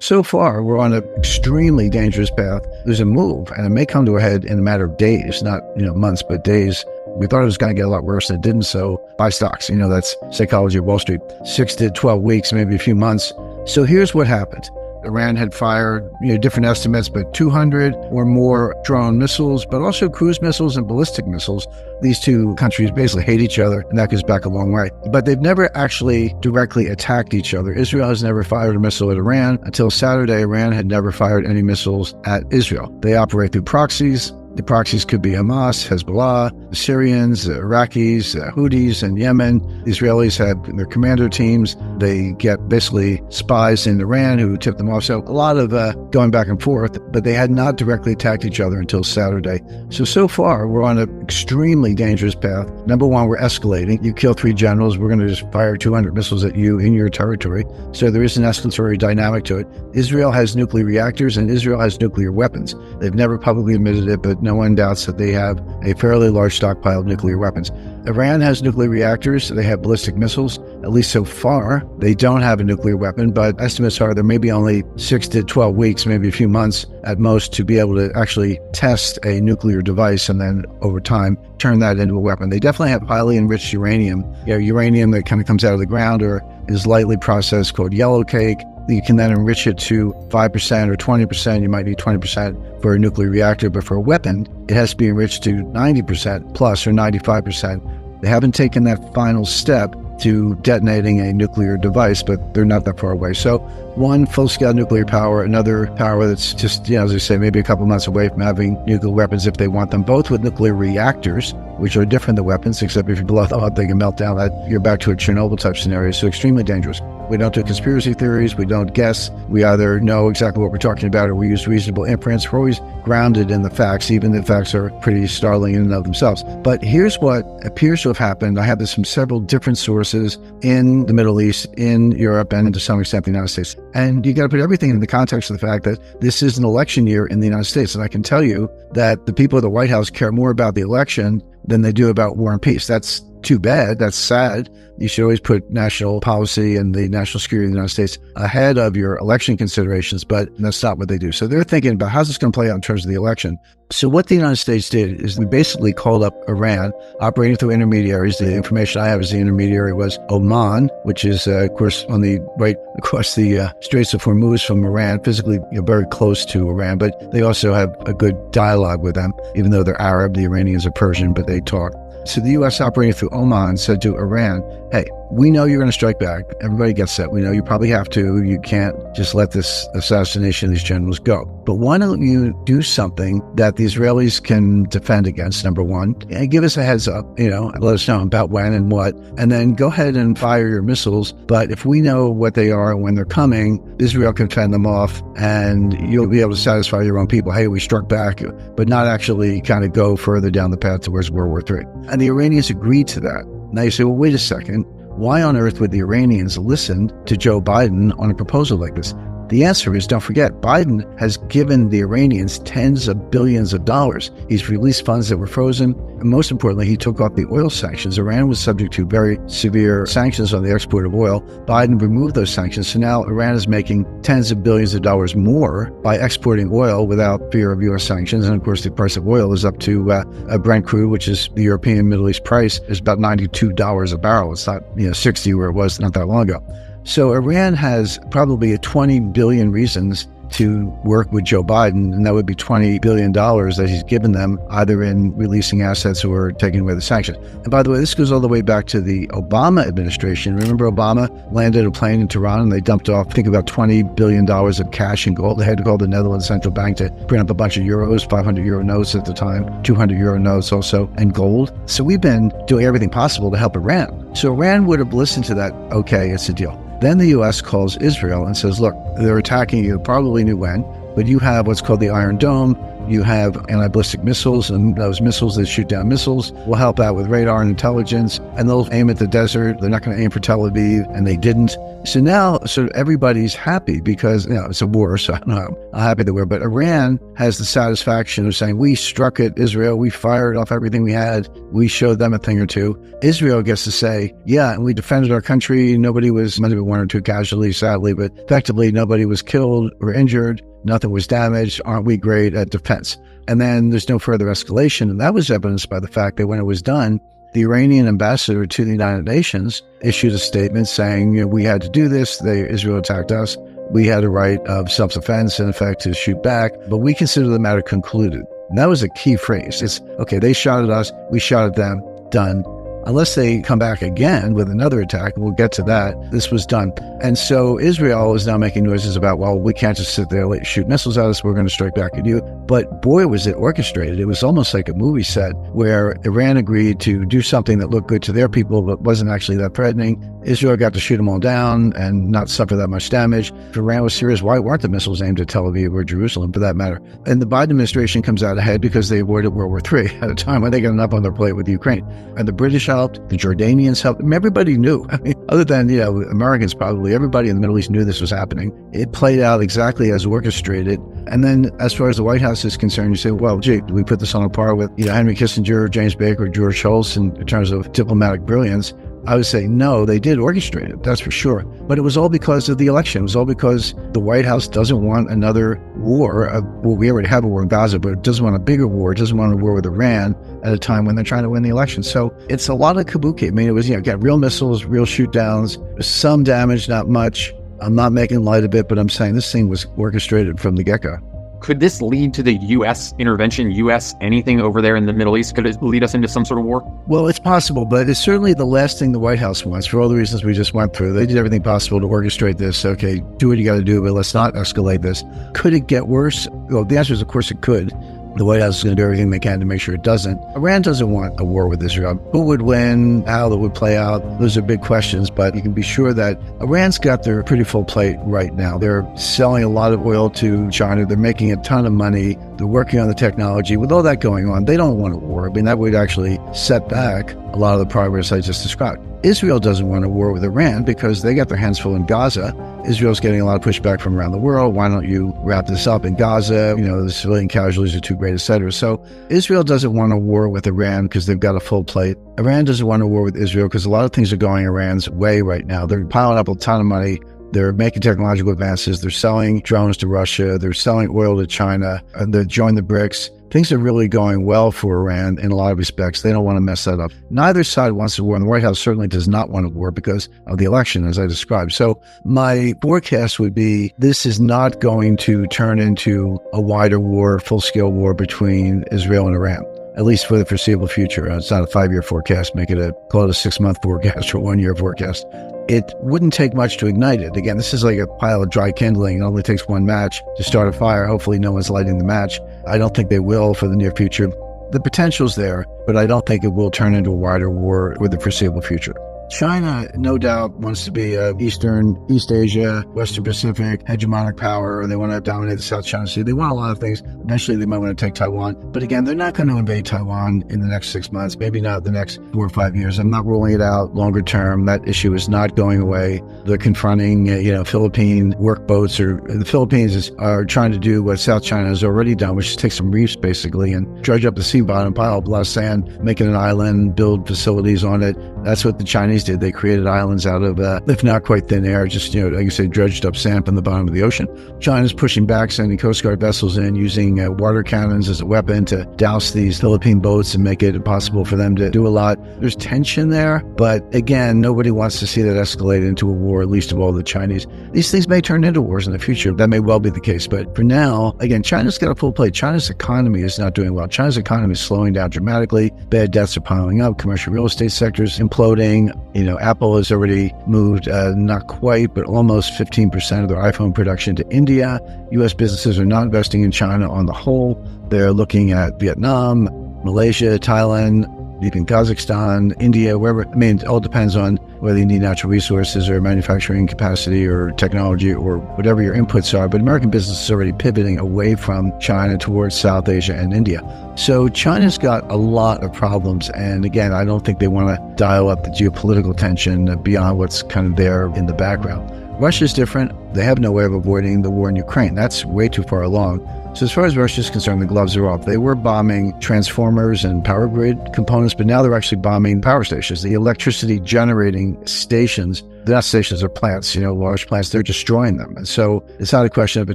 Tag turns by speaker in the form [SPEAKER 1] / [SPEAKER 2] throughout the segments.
[SPEAKER 1] So far, we're on an extremely dangerous path. There's a move, and it may come to a head in a matter of days, not months, but days. We thought it was going to get a lot worse, and it didn't. So buy stocks. That's psychology of Wall Street. 6 to 12 weeks, maybe a few months. So here's what happened. Iran had fired, different estimates, but 200 or more drone missiles, but also cruise missiles and ballistic missiles. These two countries basically hate each other, and that goes back a long way. But they've never actually directly attacked each other. Israel has never fired a missile at Iran. Until Saturday, Iran had never fired any missiles at Israel. They operate through proxies. The proxies could be Hamas, Hezbollah, the Syrians, the Iraqis, Houthis in Yemen. The Israelis have their commander teams. They get basically spies in Iran who tip them off. So a lot of going back and forth, but they had not directly attacked each other until Saturday. So far, we're on an extremely dangerous path. Number one, we're escalating. You kill 3 generals, we're going to just fire 200 missiles at you in your territory. So there is an escalatory dynamic to it. Israel has nuclear reactors and Israel has nuclear weapons. They've never publicly admitted it, but no one doubts that they have a fairly large stockpile of nuclear weapons. Iran has nuclear reactors. They have ballistic missiles. At least so far, they don't have a nuclear weapon, but estimates are there may be only 6 to 12 weeks, maybe a few months at most, to be able to actually test a nuclear device and then over time turn that into a weapon. They definitely have highly enriched uranium. Uranium that kind of comes out of the ground or is lightly processed called yellow cake. You can then enrich it to 5% or 20%. You might need 20% for a nuclear reactor, but for a weapon, it has to be enriched to 90% plus or 95%. They haven't taken that final step to detonating a nuclear device, but they're not that far away. So one, full-scale nuclear power, another power that's just, as I say, maybe a couple months away from having nuclear weapons if they want them, both with nuclear reactors, which are different than weapons, except if you blow them up, they can melt down. You're back to a Chernobyl-type scenario, so extremely dangerous. We don't do conspiracy theories. We don't guess. We either know exactly what we're talking about or we use reasonable inference. We're always grounded in the facts, even if the facts are pretty startling in and of themselves. But here's what appears to have happened. I have this from several different sources in the Middle East, in Europe, and to some extent the United States. And you got to put everything in the context of the fact that this is an election year in the United States. And I can tell you that the people at the White House care more about the election than they do about war and peace. That's too bad. That's sad. You should always put national policy and the national security of the United States ahead of your election considerations, but that's not what they do. So they're thinking about how's this going to play out in terms of the election. So what the United States did is we basically called up Iran, operating through intermediaries. The information I have is the intermediary was Oman, which is, of course, on the right across the Straits of Hormuz from Iran, physically very close to Iran, but they also have a good dialogue with them, even though they're Arab. The Iranians are Persian, but they talk. So the U.S. operating through Oman said to Iran, hey, we know you're going to strike back. Everybody gets that. We know you probably have to. You can't just let this assassination of these generals go. But why don't you do something that the Israelis can defend against, number one, and give us a heads up, let us know about when and what, and then go ahead and fire your missiles. But if we know what they are and when they're coming, Israel can fend them off and you'll be able to satisfy your own people. Hey, we struck back, but not actually kind of go further down the path towards World War III. And the Iranians agreed to that. Now you say, well, wait a second. Why on earth would the Iranians listen to Joe Biden on a proposal like this? The answer is, don't forget, Biden has given the Iranians tens of billions of dollars. He's released funds that were frozen. And most importantly, he took off the oil sanctions. Iran was subject to very severe sanctions on the export of oil. Biden removed those sanctions. So now Iran is making tens of billions of dollars more by exporting oil without fear of U.S. sanctions. And of course, the price of oil is up to a Brent crude, which is the European Middle East price, is about $92 a barrel. It's not 60 where it was not that long ago. So Iran has probably 20 billion reasons to work with Joe Biden, and that would be $20 billion that he's given them, either in releasing assets or taking away the sanctions. And by the way, this goes all the way back to the Obama administration. Remember, Obama landed a plane in Tehran and they dumped off, I think, about $20 billion of cash and gold. They had to call the Netherlands Central Bank to print up a bunch of euros, 500 euro notes at the time, 200 euro notes also, and gold. So we've been doing everything possible to help Iran. So Iran would have listened to that, okay, it's a deal. Then the U.S. calls Israel and says, look, they're attacking you, probably knew when, but you have what's called the Iron Dome. You have anti-ballistic missiles, and those missiles that shoot down missiles will help out with radar and intelligence, and they'll aim at the desert. They're not going to aim for Tel Aviv, and they didn't. So now sort of everybody's happy because, it's a war, so I don't know how happy they were. But Iran has the satisfaction of saying, we struck at Israel, we fired off everything we had, we showed them a thing or two. Israel gets to say, yeah, and we defended our country. Nobody was, maybe one or two casualties, sadly, but effectively nobody was killed or injured. Nothing was damaged. Aren't we great at defense? And then there's no further escalation. And that was evidenced by the fact that when it was done, the Iranian ambassador to the United Nations issued a statement saying, we had to do this. Israel attacked us. We had a right of self-defense, in effect, to shoot back. But we consider the matter concluded. And that was a key phrase. It's, okay, they shot at us. We shot at them. Done. Unless they come back again with another attack, we'll get to that. This was done. And so Israel is now making noises about, well, we can't just sit there and shoot missiles at us. We're going to strike back at you. But boy, was it orchestrated. It was almost like a movie set where Iran agreed to do something that looked good to their people, but wasn't actually that threatening. Israel got to shoot them all down and not suffer that much damage. If Iran was serious, why weren't the missiles aimed at Tel Aviv or Jerusalem, for that matter? And the Biden administration comes out ahead because they avoided World War III at a time when they got enough on their plate with Ukraine. And the British helped, the Jordanians helped. I mean, everybody knew. I mean, other than, Americans probably, everybody in the Middle East knew this was happening. It played out exactly as orchestrated. And then as far as the White House is concerned, you say, well, gee, do we put this on a par with, Henry Kissinger, James Baker, George Shultz in terms of diplomatic brilliance? I would say, no, they did orchestrate it, that's for sure. But it was all because of the election. It was all because the White House doesn't want another war. Well, we already have a war in Gaza, but it doesn't want a bigger war. It doesn't want a war with Iran at a time when they're trying to win the election. So it's a lot of kabuki. I mean, it was, got real missiles, real shoot downs, some damage, not much. I'm not making light of it, but I'm saying this thing was orchestrated from the get-go.
[SPEAKER 2] Could this lead to the U.S. intervention, U.S. anything over there in the Middle East? Could it lead us into some sort of war?
[SPEAKER 1] Well, it's possible, but it's certainly the last thing the White House wants for all the reasons we just went through. They did everything possible to orchestrate this. Okay, do what you got to do, but let's not escalate this. Could it get worse? Well, the answer is, of course, it could. The White House is going to do everything they can to make sure it doesn't. Iran doesn't want a war with Israel. Who would win? How that would play out? Those are big questions, but you can be sure that Iran's got their pretty full plate right now. They're selling a lot of oil to China. They're making a ton of money. They're working on the technology. With all that going on, they don't want a war. I mean, that would actually set back a lot of the progress I just described. Israel doesn't want a war with Iran because they got their hands full in Gaza. Israel's getting a lot of pushback from around the world. Why don't you wrap this up in Gaza? The civilian casualties are too great, etc. So Israel doesn't want a war with Iran because they've got a full plate. Iran doesn't want a war with Israel because a lot of things are going Iran's way right now. They're piling up a ton of money. They're making technological advances. They're selling drones to Russia. They're selling oil to China. And they're joining the BRICS. Things are really going well for Iran in a lot of respects. They don't want to mess that up. Neither side wants a war, and the White House certainly does not want a war because of the election, as I described. So my forecast would be this is not going to turn into a wider war, full-scale war between Israel and Iran, at least for the foreseeable future. It's not a 5-year forecast. Call it a 6-month forecast or 1-year forecast. It wouldn't take much to ignite it. Again, this is like a pile of dry kindling. It only takes one match to start a fire. Hopefully no one's lighting the match. I don't think they will for the near future. The potential's there, but I don't think it will turn into a wider war with the foreseeable future. China, no doubt, wants to be East Asia, Western Pacific, hegemonic power. They want to dominate the South China Sea. They want a lot of things. Eventually, they might want to take Taiwan. But again, they're not going to invade Taiwan in the next 6 months, maybe not the next 4 or 5 years. I'm not ruling it out longer term. That issue is not going away. They're confronting, Philippine work boats, or the Philippines are trying to do what South China has already done, which is take some reefs, basically, and dredge up the sea bottom, pile up a lot of sand, make it an island, build facilities on it. That's what the Chinese did. They created islands out of, if not quite thin air, just, like you say, dredged up sand from the bottom of the ocean. China's pushing back, sending Coast Guard vessels in, using water cannons as a weapon to douse these Philippine boats and make it impossible for them to do a lot. There's tension there, but again, nobody wants to see that escalate into a war, least of all the Chinese. These things may turn into wars in the future. That may well be the case, but for now, again, China's got a full plate. China's economy is not doing well. China's economy is slowing down dramatically. Bad debts are piling up. Commercial real estate sectors imploding. Apple has already moved, not quite, but almost 15% of their iPhone production to India. U.S. businesses are not investing in China on the whole. They're looking at Vietnam, Malaysia, Thailand, even Kazakhstan, India, wherever. I mean, it all depends on whether you need natural resources or manufacturing capacity or technology or whatever your inputs are. But American business is already pivoting away from China towards South Asia and India. So China's got a lot of problems. And again, I don't think they want to dial up the geopolitical tension beyond what's kind of there in the background. Russia's different. They have no way of avoiding the war in Ukraine. That's way too far along. So as far as Russia's concerned, the gloves are off. They were bombing transformers and power grid components, but now they're actually bombing power stations, the electricity generating stations. They're not stations, they're plants, large plants. They're destroying them. And so it's not a question of a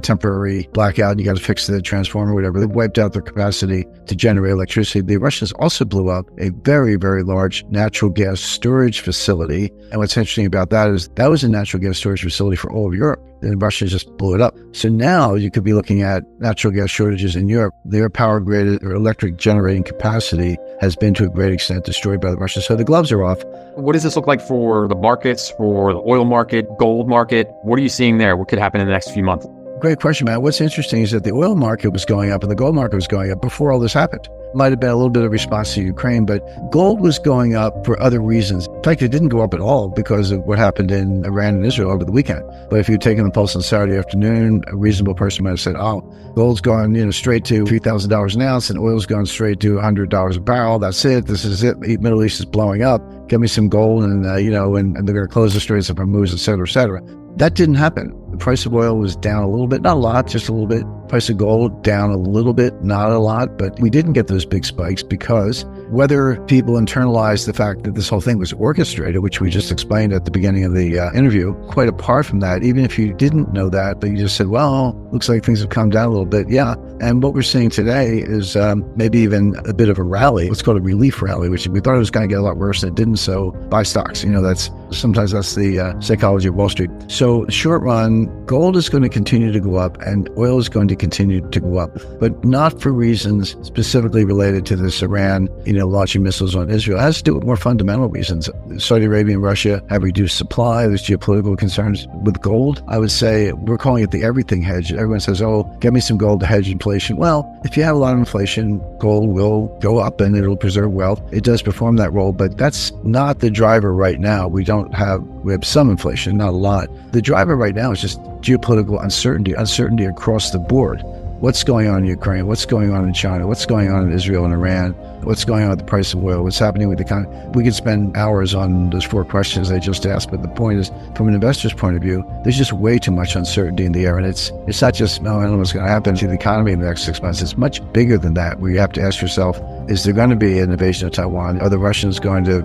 [SPEAKER 1] temporary blackout and you got to fix the transformer or whatever. They've wiped out their capacity to generate electricity. The Russians also blew up a very, very large natural gas storage facility. And what's interesting about that is that was a natural gas storage facility for all of Europe. And Russia just blew it up. So now you could be looking at natural gas shortages in Europe. Their power grid or electric generating capacity has been to a great extent destroyed by the Russians. So the gloves are off.
[SPEAKER 2] What does this look like for the markets, for the oil market, gold market? What are you seeing there? What could happen in the next few months?
[SPEAKER 1] Great question, Matt. What's interesting is that the oil market was going up and the gold market was going up before all this happened. Might have been a little bit of response to Ukraine, but gold was going up for other reasons. In fact, it didn't go up at all because of what happened in Iran and Israel over the weekend. But if you'd taken the pulse on Saturday afternoon, a reasonable person might have said, oh, gold's gone straight to $3,000 an ounce and oil's gone straight to $100 a barrel. That's it. This is it. The Middle East is blowing up. Give me some gold and they're going to close the Straits of Hormuz, et cetera, et cetera. That didn't happen. The price of oil was down a little bit, not a lot, just a little bit. Price of gold down a little bit, not a lot, but we didn't get those big spikes because whether people internalized the fact that this whole thing was orchestrated, which we just explained at the beginning of the interview, quite apart from that, even if you didn't know that, but you just said, well, looks like things have come down a little bit. Yeah. And what we're seeing today is maybe even a bit of a rally. Let's call it a relief rally, which we thought it was going to get a lot worse and it didn't. So buy stocks. Sometimes that's the psychology of Wall Street. So short run, gold is going to continue to go up and oil is going to continue to go up, but not for reasons specifically related to this Iran, launching missiles on Israel. It has to do with more fundamental reasons. Saudi Arabia and Russia have reduced supply. There's geopolitical concerns with gold. I would say we're calling it the everything hedge. Everyone says, oh, get me some gold to hedge inflation. Well, if you have a lot of inflation, gold will go up and it'll preserve wealth. It does perform that role, but that's not the driver right now. We have some inflation, not a lot. The driver right now is just geopolitical uncertainty across the board. What's going on in Ukraine? What's going on in China? What's going on in Israel and Iran? What's going on with the price of oil? What's happening with the economy? We could spend hours on those 4 questions I just asked, but the point is, from an investor's point of view, there's just way too much uncertainty in the air. And it's not just, I don't know what's going to happen to the economy in the next 6 months. It's much bigger than that, where you have to ask yourself, is there going to be an invasion of Taiwan? Are the Russians going to,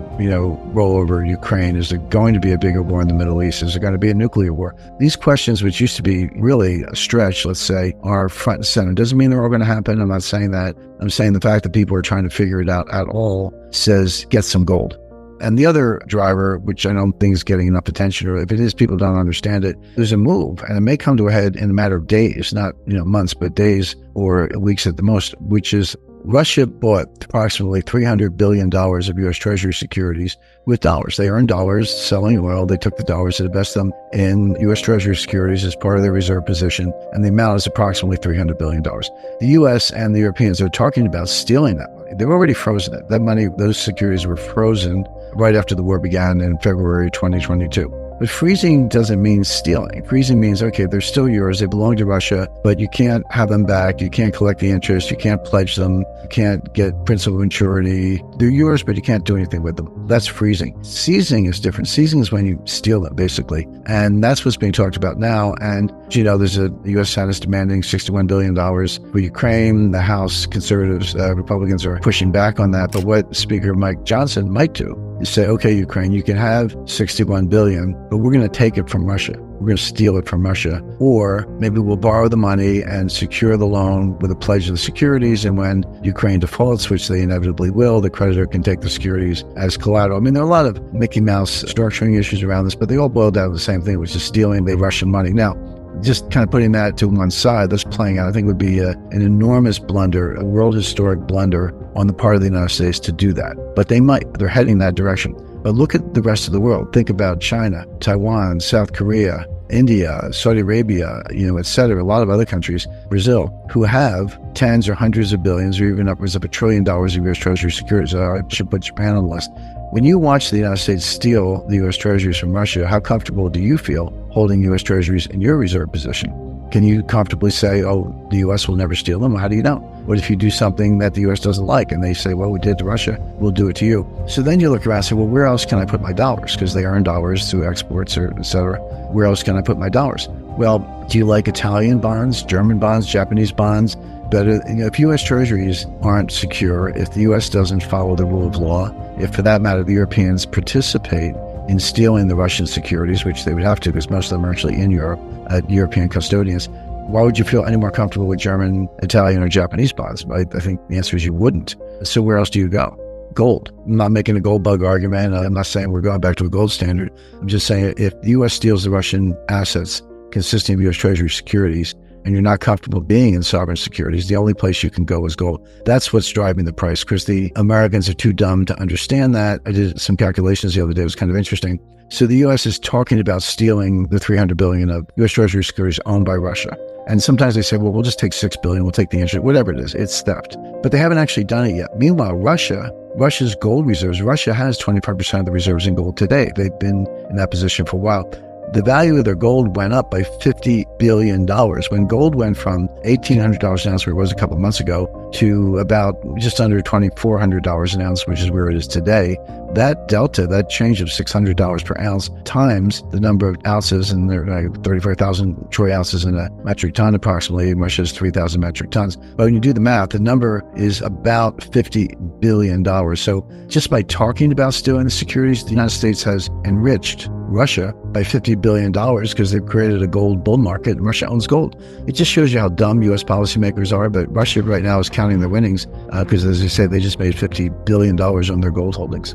[SPEAKER 1] roll over Ukraine? Is there going to be a bigger war in the Middle East? Is there going to be a nuclear war? These questions, which used to be really a stretch, let's say, are front and center. Doesn't mean they're all going to happen. I'm not saying that. I'm saying the fact that people are trying to figure it out at all says get some gold. And the other driver, which I don't think is getting enough attention, or if it is, people don't understand it, there's a move, and it may come to a head in a matter of days, not months, but days or weeks at the most, which is Russia bought approximately $300 billion of U.S. Treasury securities with dollars. They earned dollars selling oil. They took the dollars and invested them in U.S. Treasury securities as part of their reserve position, and the amount is approximately $300 billion. The U.S. and the Europeans are talking about stealing that money. They've already frozen it. That money, those securities were frozen right after the war began in February 2022. But freezing doesn't mean stealing. Freezing means, okay, they're still yours. They belong to Russia, but you can't have them back. You can't collect the interest. You can't pledge them. You can't get principal maturity. They're yours, but you can't do anything with them. That's freezing. Seizing is different. Seizing is when you steal them, basically. And that's what's being talked about now. And, there's a U.S. Senate is demanding $61 billion for Ukraine. The House conservatives, Republicans are pushing back on that. But what Speaker Mike Johnson might do is say, okay, Ukraine, you can have $61 billion, but we're going to take it from Russia. We're going to steal it from Russia. Or maybe we'll borrow the money and secure the loan with a pledge of the securities. And when Ukraine defaults, which they inevitably will, the creditor can take the securities as collateral. I mean, there are a lot of Mickey Mouse structuring issues around this, but they all boil down to the same thing, which is stealing the Russian money. Now, just kind of putting that to one side, that's playing out, I think would be an enormous blunder, a world historic blunder on the part of the United States to do that. But they're heading that direction. But look at the rest of the world. Think about China, Taiwan, South Korea, India, Saudi Arabia, et cetera, a lot of other countries, Brazil, who have tens or hundreds of billions or even upwards of $1 trillion of U.S. Treasury securities. I should put Japan on the list. When you watch the United States steal the U.S. Treasuries from Russia, how comfortable do you feel holding U.S. Treasuries in your reserve position? Can you comfortably say, oh, the U.S. will never steal them? How do you know? What if you do something that the U.S. doesn't like and they say, well, we did it to Russia, we'll do it to you? So then you look around and say, well, where else can I put my dollars? Because they earn dollars through exports or et cetera. Where else can I put my dollars? Well, do you like Italian bonds, German bonds, Japanese bonds? Better, if U.S. Treasuries aren't secure, if the U.S. doesn't follow the rule of law, if for that matter, the Europeans participate in stealing the Russian securities, which they would have to because most of them are actually in Europe at European custodians, why would you feel any more comfortable with German, Italian, or Japanese bonds? I think the answer is you wouldn't. So where else do you go? Gold. I'm not making a gold bug argument. I'm not saying we're going back to a gold standard. I'm just saying if the U.S. steals the Russian assets consisting of U.S. Treasury securities, and you're not comfortable being in sovereign securities, the only place you can go is gold. That's what's driving the price, because the Americans are too dumb to understand that. I did some calculations the other day. It was kind of interesting. So the U.S. is talking about stealing the $300 billion of U.S. Treasury securities owned by Russia. And sometimes they say, well, we'll just take $6 billion, we'll take the interest, whatever it is, it's theft. But they haven't actually done it yet. Meanwhile, Russia's gold reserves, Russia has 25% of the reserves in gold today. They've been in that position for a while. The value of their gold went up by $50 billion. When gold went from $1,800 an ounce, where it was a couple of months ago, to about just under $2,400 an ounce, which is where it is today, that delta, that change of $600 per ounce times the number of ounces, and there are 35,000 troy ounces in a metric ton approximately. Russia has 3,000 metric tons. But when you do the math, the number is about $50 billion. So just by talking about stealing the securities, the United States has enriched Russia by $50 billion because they've created a gold bull market, and Russia owns gold. It just shows you how dumb U.S. policymakers are, but Russia right now is counting their winnings because, as I said, they just made $50 billion on their gold holdings.